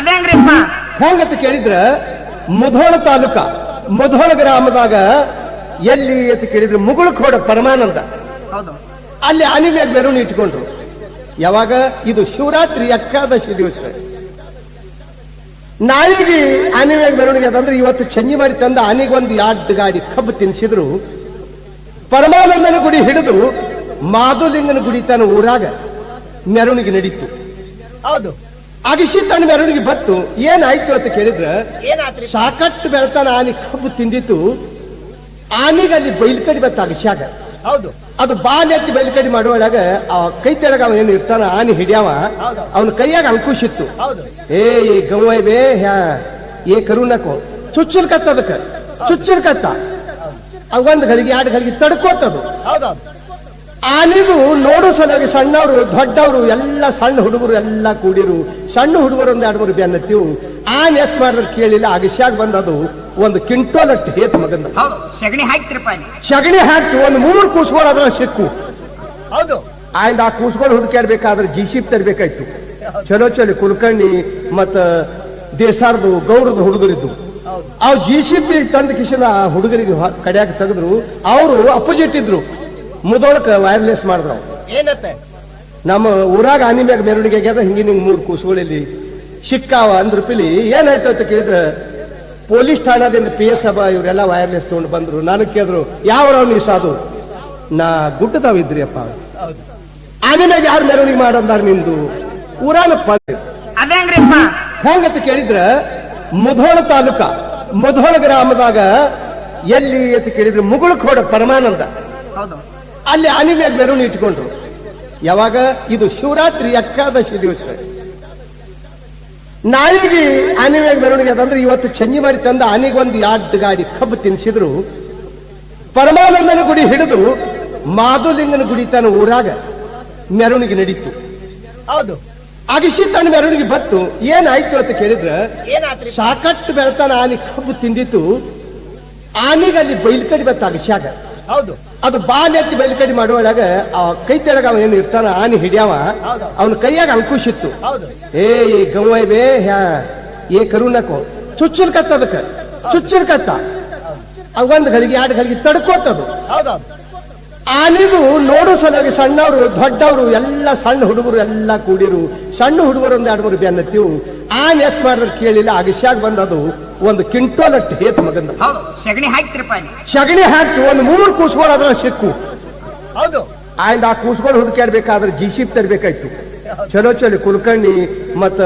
ಅದೇಂಗ್ರಿಪ್ಪ ಹೆಂಗಂತ ಕೇಳಿದ್ರ ಮುಧೋಳ ತಾಲೂಕ ಮುಧೋಳ ಗ್ರಾಮದಾಗ ಎಲ್ಲಿ ಅಂತ ಕೇಳಿದ್ರೆ ಮುಗುಳಖೋಡ ಪರಮಾನಂದ ಹೌದು ಅಲ್ಲಿ ಆನೆ ಮ್ಯಾಗ ಮೆರವಣಿಗೆ ಇಟ್ಕೊಂಡ್ರು. ಯಾವಾಗ ಇದು ಶಿವರಾತ್ರಿ ಏಕಾದಶಿ ದಿವಸ ನಾಯಿಗೆ ಆನೆ ಮ್ಯಾಗ ಮೆರವಣಿಗೆ ಅದಂದ್ರೆ ಇವತ್ತು ಚಂಜಿ ಮಾಡಿ ತಂದ ಆನೆಗೆ ಒಂದು 2 ಗಾಡಿ ಕಬ್ಬು ತಿನ್ಸಿದ್ರು. ಪರಮಾನಂದನ ಗುಡಿ ಹಿಡಿದು ಮಾಧುಲಿಂಗನ ಗುಡಿ ತನ್ನ ಊರಾಗ ಮೆರವಣಿಗೆ ನಡೀತು. ಹೌದು ಅಗಿಸಿ ತನ್ನ ಮೆರವಣಿಗೆ ಬತ್ತು. ಏನಾಯ್ತು ಅಂತ ಕೇಳಿದ್ರ ಏನಾತ್ರಿ ಸಾಕಷ್ಟು ಬೆಳ್ತಾನ ಆನೆ ಕಬ್ಬು ತಿಂದಿತ್ತು. ಆನೆಗೆ ಅಲ್ಲಿ ಬೈಲ್ಕಡಿ ಬತ್ತ ಅಗಿಸ್ಯಾಗ. ಹೌದು ಅದು ಬಾಲ್ ಎತ್ತಿ ಬೈಲ್ಕಡಿ ಮಾಡುವಾಗ ಆ ಕೈ ತೆಳಗ ಅವ ಏನು ಇರ್ತಾನ ಆನೆ ಹಿಡಿಯವ, ಅವನ ಕೈಯಾಗ ಅಂಕುಶ ಇತ್ತು. ಹೌದು ಏ ಗವ್ವೈ ಬೇ ಹ್ಯಾ ಏ ಕರುನಕೋ ಚುಚ್ಚಲ್ ಕತ್ತ ಅದಕ್ಕ ಚುಚ್ಚಲ್ ಕತ್ತ ಒಂದ್ ಗಳಿಗೆ 2 ಗಳಿಗೆ ತಡ್ಕೋತದು. ಹೌದೌದು ಆನೆಗೂ ನೋಡೋ ಸಲುವಾಗಿ ಸಣ್ಣವರು ದೊಡ್ಡವರು ಎಲ್ಲ ಸಣ್ಣ ಹುಡುಗರು ಎಲ್ಲ ಕೂಡಿರು. ಸಣ್ಣ ಹುಡುಗರು 1-2 ಬೆನ್ನತ್ತಿವು. ಆನೆ ಎತ್ ಮಾಡಿದ್ರೆ ಕೇಳಿಲ್ಲ. ಅಗಸ್ಯಾಗ ಬಂದದು 1 ಕ್ವಿಂಟೋಲ್ ಅಟ್ಟು ಹೇತ್ ಮಗಂದ. ಹೌದು ಸಗಣಿ ಹಾಕ್ತಿರಪ್ಪ ಸಗಣಿ ಹಾಕಿ 3 ಕೂಸ್ಗಳು ಅದ್ರ ಸಿಕ್ಕು. ಹೌದು ಆಯ್ದ ಆ ಕೂಸ್ಗಳು ಹುಡುಕ್ಯಾಡ್ಬೇಕಾದ್ರೆ ಜೀಸಿಪ್ ತರಬೇಕಾಯ್ತು. ಚಲೋ ಕುಲಕರ್ಣಿ ಮತ್ತ ದೇಸಾರ್ದು ಗೌಡದ ಹುಡುಗರಿದ್ದು. ಅವ್ ಜೀಸಿಪಿ ತಂದ ಕಿಶನ ಹುಡುಗರಿಗೆ ಕಡಿಯಾಕ ತೆಗೆದ್ರು. ಅವರು ಅಪೋಸಿಟ್ ಇದ್ರು. ಮುದೋಳಕ ವೈರ್ಲೆಸ್ ಮಾಡಿದ್ರು. ಏನತ್ತೆ ನಮ್ಮ ಊರಾಗ ಆನೆ ಮ್ಯಾಗ ಮೆರವಣಿಗೆ ಆಗ್ಯದ, ಹಿಂಗೆ 3 ಕೂಸುಗಳಲ್ಲಿ ಸಿಕ್ಕಾವ ಅಂದ್ರಪಿಲಿ. ಏನಾಯ್ತು ಅಂತ ಕೇಳಿದ್ರ ಪೊಲೀಸ್ ಠಾಣಾದಿಂದ PS ಸಭಾ ಇವರೆಲ್ಲ ವೈರ್ಲೆಸ್ ತಗೊಂಡು ಬಂದ್ರು. ನನಗೆ ಕೇಳಿದ್ರು ಯಾವ್ರವ್ ನೀ ಸಾಧು? ನಾ ಗುಡ್ಡದಾವಿದ್ರಿ ಅಪ್ಪ. ಆನೆ ಮ್ಯಾಗ ಯಾರು ಮೆರವಣಿಗೆ ಮಾಡಂದಾರ ನಿಂದು? ಊರಾನಪ್ಪ. ಅದೇಂಗ್ರಿಪ್ಪ ಹೆಂಗಂತ ಕೇಳಿದ್ರ ಮುಧೋಳ ತಾಲೂಕ ಮುಧೋಳ ಗ್ರಾಮದಾಗ ಎಲ್ಲಿ ಅಂತ ಕೇಳಿದ್ರೆ ಮುಗುಳಖೋಡ ಪರಮಾನಂದ ಹೌದು ಅಲ್ಲಿ ಆನೆ ಮ್ಯಾಗ ಮೆರವಣಿಗೆ ಇಟ್ಕೊಂಡ್ರು. ಯಾವಾಗ ಇದು ಶಿವರಾತ್ರಿ ಏಕಾದಶಿ ದಿವಸ ನಾಯಿಗೆ ಆನೆ ಮ್ಯಾಗ ಮೆರವಣಿಗೆ ಅದಂದ್ರೆ ಇವತ್ತು ಚಂಜಿ ಮಾಡಿ ತಂದ ಆನೆಗೆ ಒಂದು 2 ಗಾಡಿ ಕಬ್ಬು ತಿನ್ಸಿದ್ರು. ಪರಮಾನಂದನ ಗುಡಿ ಹಿಡಿದು ಮಾಧುಲಿಂಗನ ಗುಡಿ ತನ್ನ ಊರಾಗ ಮೆರವಣಿಗೆ ನಡೀತು. ಹೌದು ಅಗಿಸಿ ತನ್ನ ಮೆರವಣಿಗೆ ಬತ್ತು. ಏನಾಯ್ತು ಅಂತ ಕೇಳಿದ್ರ ಏನಾತ್ರಿ ಸಾಕಷ್ಟು ಬೆಳ್ತಾನ ಆನೆ ಕಬ್ಬು ತಿಂದಿತ್ತು. ಆನೆಗೆ ಅಲ್ಲಿ ಬೈಲ್ಕಡಿ ಬತ್ತ ಅಗಿಸ್ಯಾಗ. ಹೌದು ಅದು ಬಾಲ್ ಎತ್ತಿ ಬೈಲ್ಕಡಿ ಮಾಡುವಾಗ ಆ ಕೈ ತೆಳಗ ಅವ ಏನು ಇರ್ತಾನ ಆನೆ ಹಿಡಿಯವ, ಅವನ ಕೈಯಾಗ ಅಂಕುಶ ಇತ್ತು. ಹೌದು ಏ ಗವ್ವೈ ಬೇ ಹ್ಯಾ ಏ ಕರುನಕೋ ಚುಚ್ಚಲ್ ಕತ್ತ ಅದಕ್ಕ ಚುಚ್ಚಲ್ ಕತ್ತ ಒಂದ್ ಗಳಿಗೆ 2 ಗಳಿಗೆ ತಡ್ಕೋತದು. ಹೌದೌದು ಆನೆಗೂ ನೋಡೋ ಸಲುವಾಗಿ ಸಣ್ಣವರು ದೊಡ್ಡವರು ಎಲ್ಲ ಸಣ್ಣ ಹುಡುಗರು ಎಲ್ಲ ಕೂಡಿರು. ಸಣ್ಣ ಹುಡುಗರು 1-2 ಬೆನ್ನತ್ತಿವು. ಆನೆ ಎತ್ ಮಾಡಿದ್ರೆ ಕೇಳಿಲ್ಲ. ಅಗಸ್ಯಾಗ ಬಂದದು 1 ಕ್ವಿಂಟೋಲ್ ಅಟ್ಟು ಹೇತ್ ಮಗಂದ. ಹೌದು ಸಗಣಿ ಹಾಕ್ತಿರಪ್ಪ ಸಗಣಿ ಹಾಕಿ 3 ಕೂಸ್ಗಳು ಅದ್ರ ಸಿಕ್ಕು. ಹೌದು ಆಯ್ದ ಆ ಕೂಸ್ಗಳು ಹುಡುಕ್ಯಾಡ್ಬೇಕಾದ್ರೆ ಜೀಸಿಪ್ ತರಬೇಕಾಯ್ತು. ಚಲೋ ಕುಲಕರ್ಣಿ ಮತ್ತ